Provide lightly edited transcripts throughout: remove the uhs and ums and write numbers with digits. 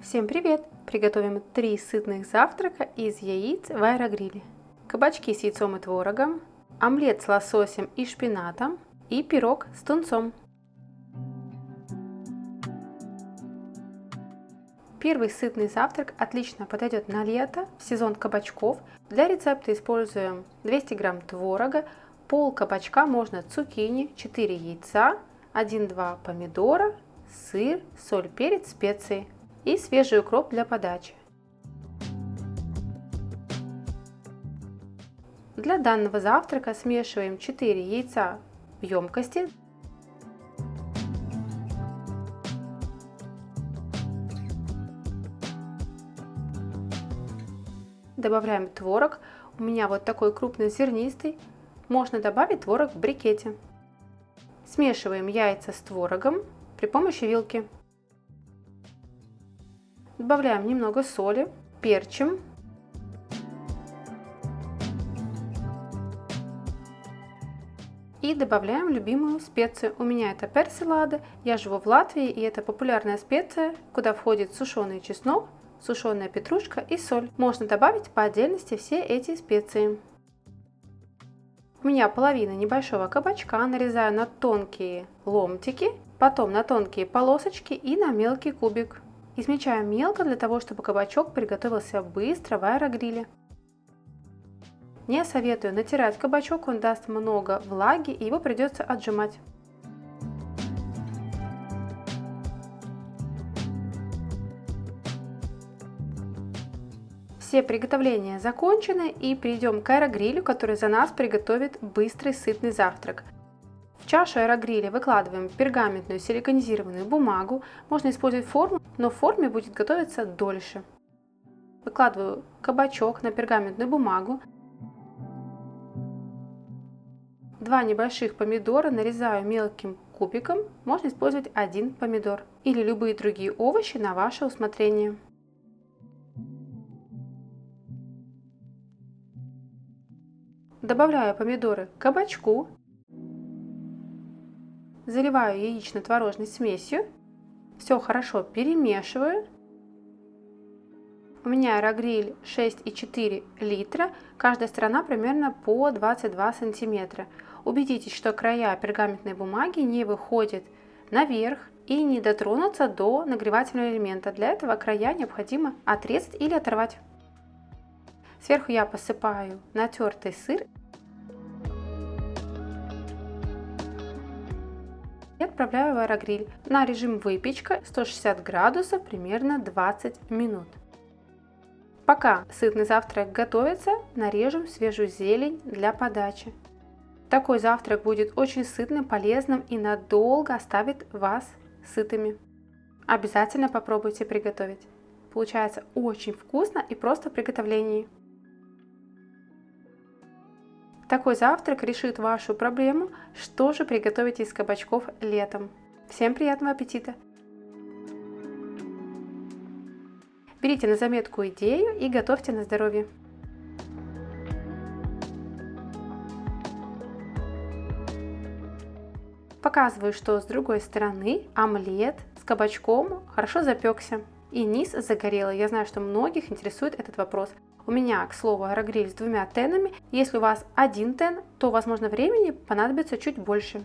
Всем привет! Приготовим 3 сытных завтрака из яиц в аэрогриле. Кабачки с яйцом и творогом, омлет с лососем и шпинатом и пирог с тунцом. Первый сытный завтрак отлично подойдет на лето, в сезон кабачков. Для рецепта используем 200 грамм творога, пол кабачка, можно цукини, 4 яйца, 1-2 помидора, сыр, соль, перец, специи и свежий укроп для подачи. Для данного завтрака смешиваем 4 яйца в емкости. Добавляем творог. У меня вот такой крупнозернистый. Можно добавить творог в брикете. Смешиваем яйца с творогом при помощи вилки. Добавляем немного соли, перчим. И добавляем любимую специю. У меня это персиладе. Я живу в Латвии, и это популярная специя, куда входит сушеный чеснок, сушеная петрушка и соль. Можно добавить по отдельности все эти специи. У меня половина небольшого кабачка, нарезаю на тонкие ломтики, потом на тонкие полосочки и на мелкий кубик. Измельчаю мелко для того, чтобы кабачок приготовился быстро в аэрогриле. Не советую натирать кабачок, он даст много влаги и его придется отжимать. Все приготовления закончены, и перейдем к аэрогрилю, который за нас приготовит быстрый сытный завтрак. В чашу аэрогриля выкладываем пергаментную силиконизированную бумагу. Можно использовать форму, но в форме будет готовиться дольше. Выкладываю кабачок на пергаментную бумагу. 2 небольших помидора нарезаю мелким кубиком. Можно использовать 1 помидор или любые другие овощи на ваше усмотрение. Добавляю помидоры к кабачку. Заливаю яично-творожной смесью. Все хорошо перемешиваю. У меня аэрогриль 6,4 литра. Каждая сторона примерно по 22 сантиметра. Убедитесь, что края пергаментной бумаги не выходят наверх и не дотронутся до нагревательного элемента. Для этого края необходимо отрезать или оторвать. Сверху я посыпаю натертый сыр и отправляю в аэрогриль на режим выпечка 160 градусов примерно 20 минут. Пока сытный завтрак готовится, нарежем свежую зелень для подачи. Такой завтрак будет очень сытным, полезным и надолго оставит вас сытыми. Обязательно попробуйте приготовить. Получается очень вкусно и просто в приготовлении. Такой завтрак решит вашу проблему, что же приготовить из кабачков летом. Всем приятного аппетита! Берите на заметку идею и готовьте на здоровье. Показываю, что с другой стороны омлет с кабачком хорошо запекся и низ загорелый. Я знаю, что многих интересует этот вопрос. У меня, к слову, аэрогриль с 2 тенами. Если у вас 1 тен, то, возможно, времени понадобится чуть больше.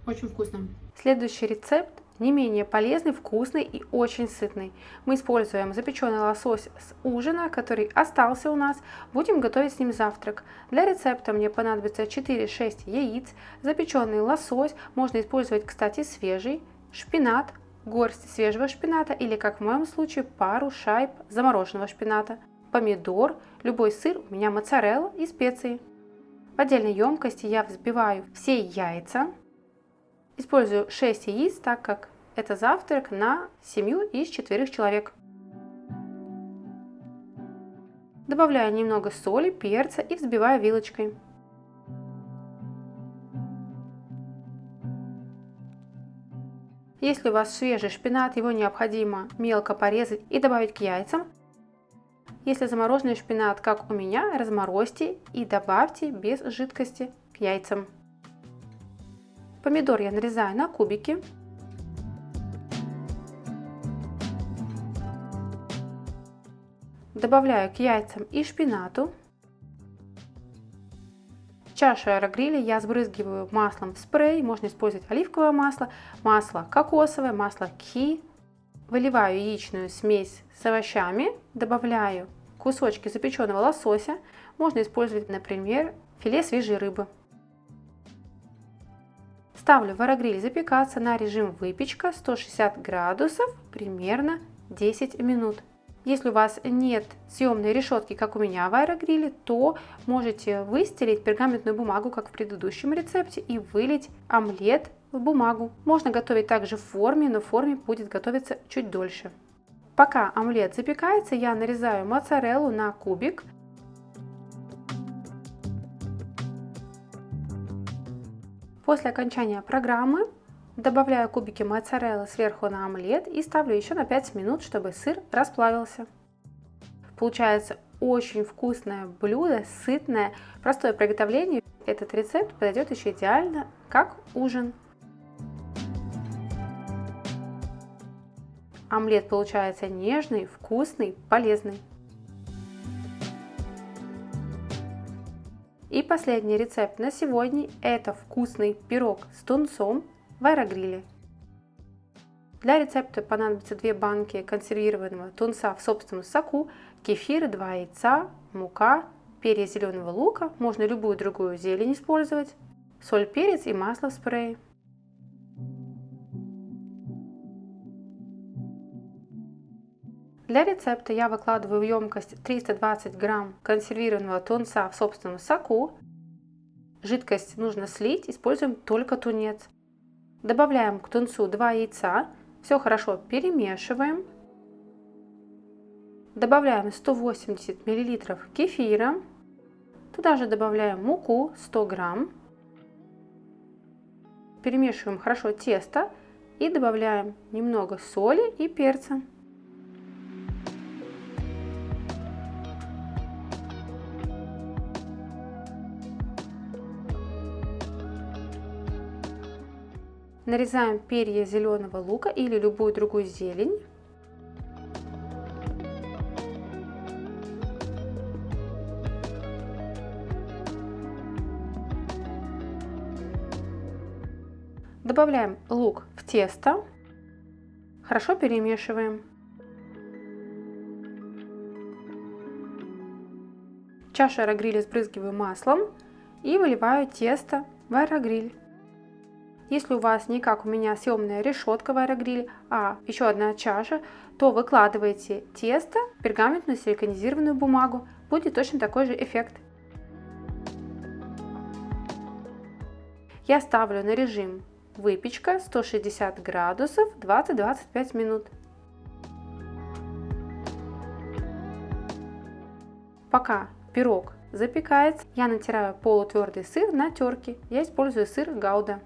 Очень вкусно. Следующий рецепт не менее полезный, вкусный и очень сытный. Мы используем запеченный лосось с ужина, который остался у нас. Будем готовить с ним завтрак. Для рецепта мне понадобится 4-6 яиц, запеченный лосось, можно использовать, кстати, свежий, шпинат, горсть свежего шпината или, как в моем случае, пару шайб замороженного шпината, помидор, любой сыр, у меня моцарелла и специи. В отдельной емкости я взбиваю все яйца. Использую 6 яиц, так как это завтрак на семью из 4 человек. Добавляю немного соли, перца и взбиваю вилочкой. Если у вас свежий шпинат, его необходимо мелко порезать и добавить к яйцам. Если замороженный шпинат, как у меня, разморозьте и добавьте без жидкости к яйцам. Помидор я нарезаю на кубики. Добавляю к яйцам и шпинату. Чашу аэрогриля я сбрызгиваю маслом в спрей. Можно использовать оливковое масло, масло кокосовое, масло кхи. Выливаю яичную смесь с овощами. Добавляю кусочки запеченного лосося. Можно использовать, например, филе свежей рыбы. Ставлю в аэрогриль запекаться на режим выпечка 160 градусов примерно 10 минут. Если у вас нет съемной решетки, как у меня в аэрогриле, то можете выстелить пергаментную бумагу, как в предыдущем рецепте, и вылить омлет в бумагу. Можно готовить также в форме, но в форме будет готовиться чуть дольше. Пока омлет запекается, я нарезаю моцареллу на кубик. После окончания программы добавляю кубики моцареллы сверху на омлет и ставлю еще на 5 минут, чтобы сыр расплавился. Получается очень вкусное блюдо, сытное, простое в приготовлении. Этот рецепт подойдет еще идеально как ужин. Омлет получается нежный, вкусный, полезный. И последний рецепт на сегодня – это вкусный пирог с тунцом в аэрогриле. Для рецепта понадобится 2 банки консервированного тунца в собственном соку, кефир, 2 яйца, мука, перья зеленого лука, можно любую другую зелень использовать, соль, перец и масло в спрее. Для рецепта я выкладываю в емкость 320 грамм консервированного тунца в собственном соку. Жидкость нужно слить, используем только тунец. Добавляем к тунцу 2 яйца, все хорошо перемешиваем. Добавляем 180 мл кефира. Туда же добавляем муку 100 грамм. Перемешиваем хорошо тесто и добавляем немного соли и перца. Нарезаем перья зеленого лука или любую другую зелень. Добавляем лук в тесто. Хорошо перемешиваем. Чашу аэрогриля сбрызгиваю маслом и выливаю тесто в аэрогриль. Если у вас не как у меня съемная решетка в аэрогриле, а еще одна чаша, то выкладывайте тесто в пергаментную силиконизированную бумагу. Будет точно такой же эффект. Я ставлю на режим выпечка 160 градусов 20-25 минут. Пока пирог запекается, я натираю полутвердый сыр на терке. Я использую сыр Гауда.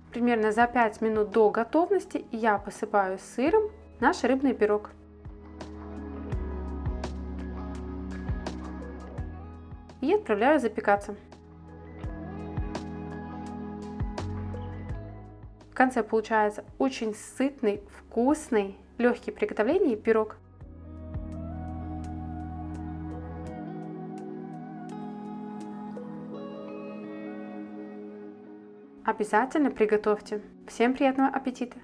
Примерно за 5 минут до готовности я посыпаю сыром наш рыбный пирог. И отправляю запекаться. В конце получается очень сытный, вкусный, легкий в приготовлении пирог. Обязательно приготовьте. Всем приятного аппетита!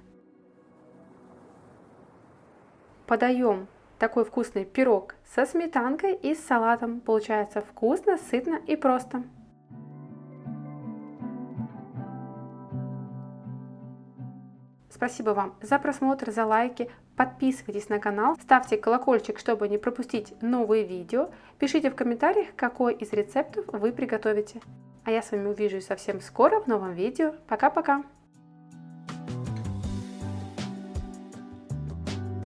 Подаем такой вкусный пирог со сметанкой и с салатом. Получается вкусно, сытно и просто. Спасибо вам за просмотр, за лайки. Подписывайтесь на канал, ставьте колокольчик, чтобы не пропустить новые видео. Пишите в комментариях, какой из рецептов вы приготовите. А я с вами увижусь совсем скоро в новом видео. Пока-пока!